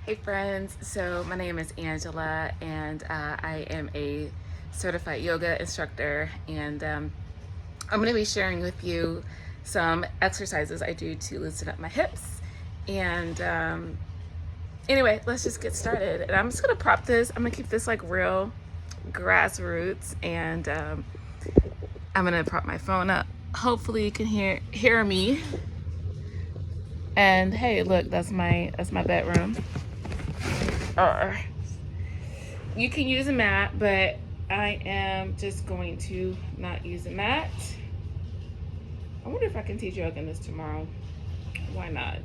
Hey friends, so my name is Angela and I am a certified yoga instructor, and I'm going to be sharing with you some exercises I do to loosen up my hips. And anyway, let's just get started. And I'm just going to prop this, I'm going to keep this like real grassroots, and I'm going to prop my phone up. Hopefully you can hear me. And hey, look, that's my bedroom. You can use a mat, but I am just going to not use a mat. I wonder if I can teach yoga in this tomorrow. Why not?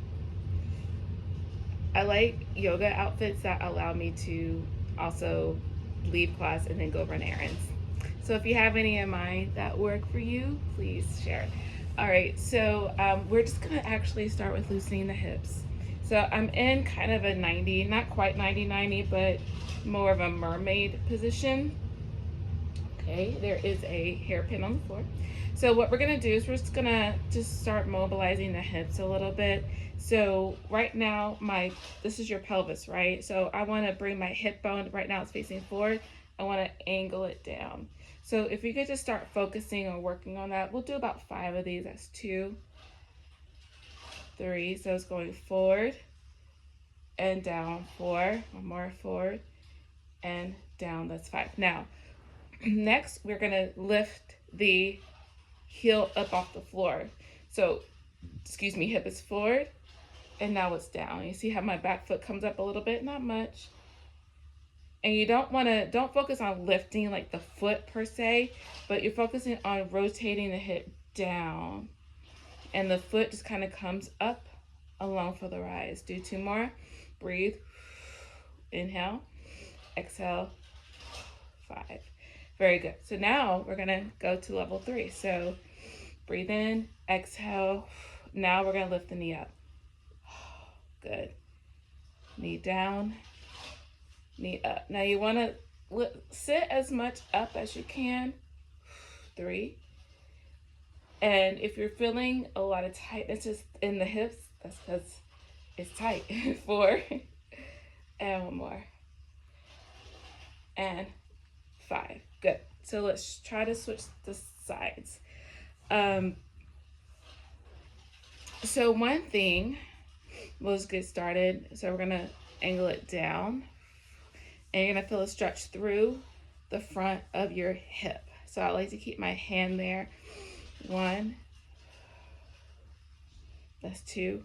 I like yoga outfits that allow me to also leave class and then go run errands. So if you have any in mind that work for you, please share. All right, so we're just gonna actually start with loosening the hips. So I'm in kind of a 90, not quite 90-90, but more of a mermaid position. Okay, there is a hairpin on the floor. So what we're gonna do is we're just gonna start mobilizing the hips a little bit. So right now, this is your pelvis, right? So I wanna bring my hip bone, right now it's facing forward. I wanna angle it down. So if you could just start focusing on working on that, we'll do about 5 of these. That's 2, 3, so it's going forward and down, 4, one more, forward and down, that's 5. Now, next, we're gonna lift the heel up off the floor. So, excuse me, hip is forward and now it's down. You see how my back foot comes up a little bit? Not much. And you don't focus on lifting like the foot per se, but you're focusing on rotating the hip down. And the foot just kind of comes up along for the rise. Do 2 more. Breathe. Inhale. Exhale. 5. Very good. So now we're gonna go to level 3. So breathe in, exhale. Now we're gonna lift the knee up. Good. Knee down, knee up. Now you wanna sit as much up as you can. 3. And if you're feeling a lot of tightness just in the hips, that's because it's tight. 4. And 1 more. And 5. Good. So let's try to switch the sides. So one thing, let's get started. So we're gonna angle it down, and you're gonna feel a stretch through the front of your hip. So I like to keep my hand there. 1, that's 2.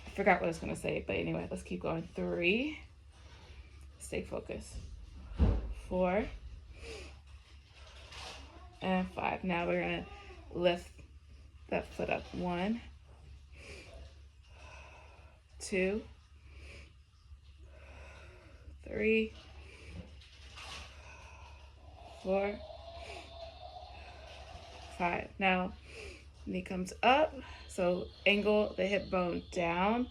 I forgot what I was gonna say, but anyway, let's keep going. 3, stay focused. 4, and 5. Now we're gonna lift that foot up. 1, 2, 3, 4, 5. Now knee comes up, so angle the hip bone down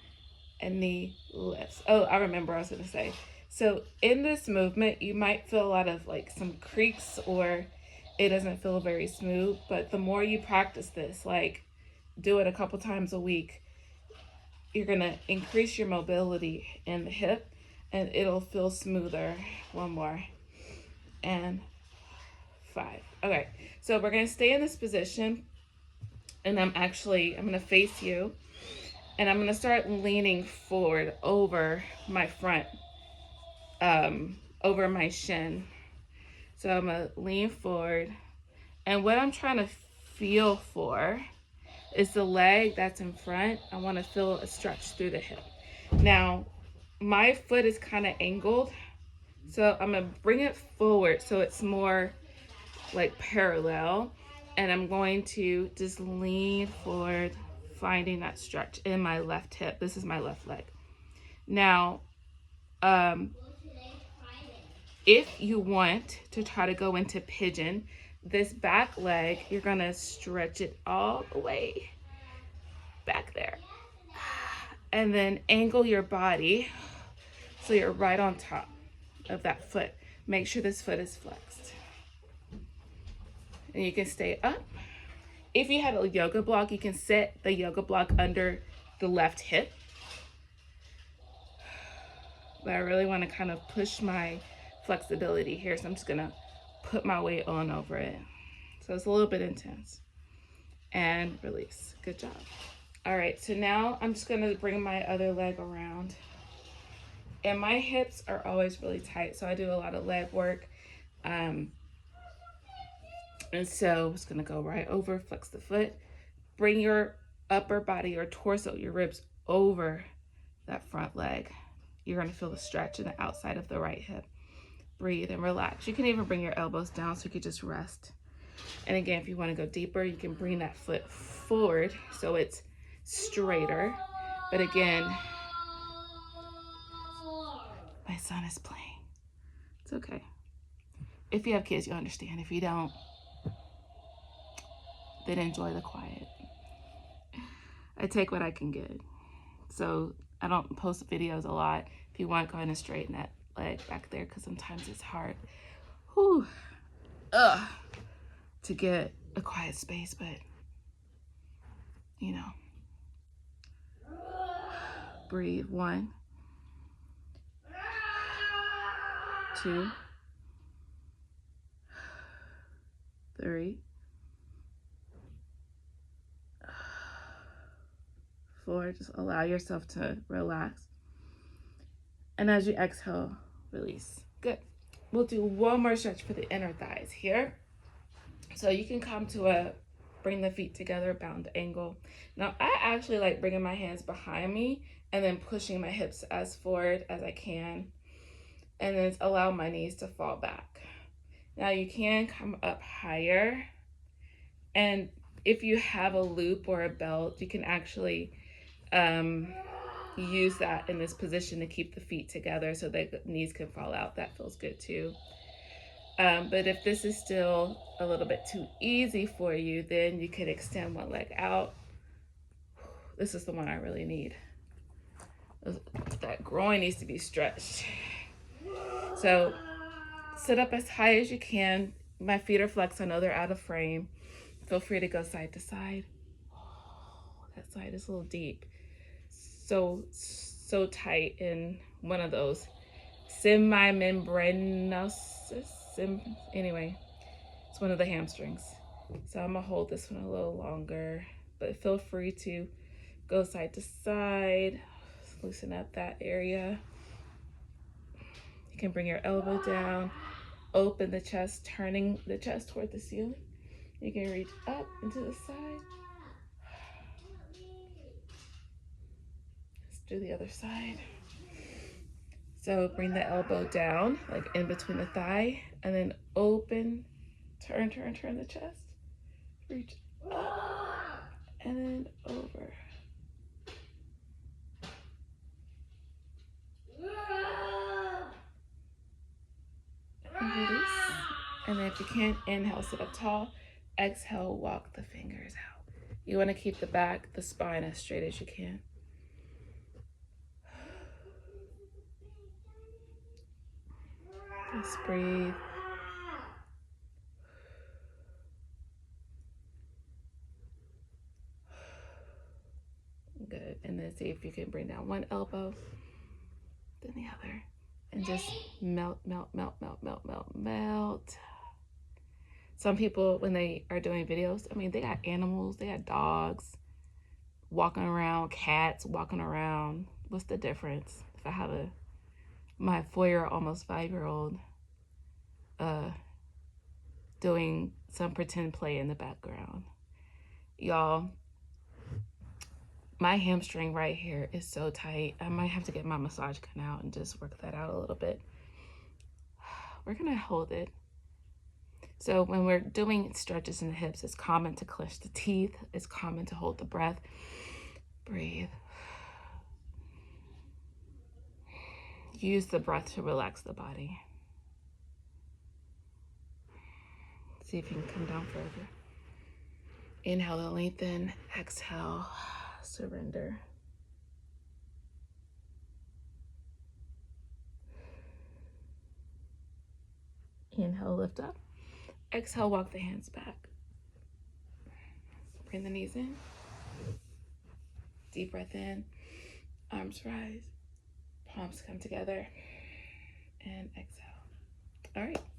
and knee lifts. Oh, I remember what I was gonna say. So in this movement, you might feel a lot of like some creaks, or it doesn't feel very smooth, but the more you practice this, like do it a couple times a week, you're gonna increase your mobility in the hip and it'll feel smoother. 1 more. And 5. Okay, so we're gonna stay in this position, and I'm gonna face you, and I'm gonna start leaning forward over my front, over my shin. So I'm gonna lean forward, and what I'm trying to feel for is the leg that's in front. I want to feel a stretch through the hip. Now, my foot is kind of angled, so I'm gonna bring it forward so it's more like parallel, and I'm going to just lean forward, finding that stretch in my left hip. This is my left leg. Now, if you want to try to go into pigeon, this back leg, you're gonna stretch it all the way back there. And then angle your body so you're right on top of that foot. Make sure this foot is flexed. And you can stay up. If you have a yoga block, you can set the yoga block under the left hip. but I really want to kind of push my flexibility here. So I'm just gonna put my weight on over it. So it's a little bit intense. And release. Good job. All right, so now I'm just gonna bring my other leg around. And my hips are always really tight, so I do a lot of leg work. And so I'm just gonna go right over, flex the foot, bring your upper body, your torso, your ribs over that front leg. You're gonna feel the stretch in the outside of the right hip. Breathe and relax. You can even bring your elbows down so you could just rest. And again, if you wanna go deeper, you can bring that foot forward so it's straighter. But again, my son is playing. It's okay. If you have kids, you understand. If you don't, then enjoy the quiet. I take what I can get. So I don't post videos a lot. If you want, go ahead and straighten that leg back there because sometimes it's hard to get a quiet space, but you know. Breathe. 1, 2, 3, 4. Just allow yourself to relax. And as you exhale, release. Good. We'll do one more stretch for the inner thighs here. So you can come to bring the feet together, bound angle. Now I actually like bringing my hands behind me and then pushing my hips as forward as I can. And then allow my knees to fall back. Now you can come up higher. And if you have a loop or a belt, you can actually use that in this position to keep the feet together so that the knees can fall out. That feels good too. But if this is still a little bit too easy for you, then you could extend one leg out. This is the one I really need. That groin needs to be stretched. So sit up as high as you can. My feet are flexed. I know they're out of frame. Feel free to go side to side. That side is a little deep. So tight in one of those semimembranosus. Anyway, it's one of the hamstrings. So I'm gonna hold this one a little longer, but feel free to go side to side, loosen up that area. You can bring your elbow down, open the chest, turning the chest toward the ceiling. You can reach up into the side. Let's do the other side. So bring the elbow down, like in between the thigh, and then open, turn the chest. Reach up, and then over. And release. And then if you can't, inhale, sit up tall. Exhale, walk the fingers out. You want to keep the back, the spine as straight as you can. Just breathe. Good. And then see if you can bring down one elbow, then the other. And just melt, melt, melt, melt, melt, melt, melt. Some people, when they are doing videos, I mean, they got animals, they got dogs walking around, cats walking around. What's the difference? If I have my 4-year, almost 5-year-old doing some pretend play in the background. Y'all, my hamstring right here is so tight. I might have to get my massage gun out and just work that out a little bit. We're gonna hold it. So when we're doing stretches in the hips, it's common to clench the teeth. It's common to hold the breath. Breathe. Use the breath to relax the body. See if you can come down further. Inhale to lengthen. Exhale, surrender. Inhale, lift up. Exhale, walk the hands back. Bring the knees in. Deep breath in. Arms rise. Palms palms come together and exhale. All right.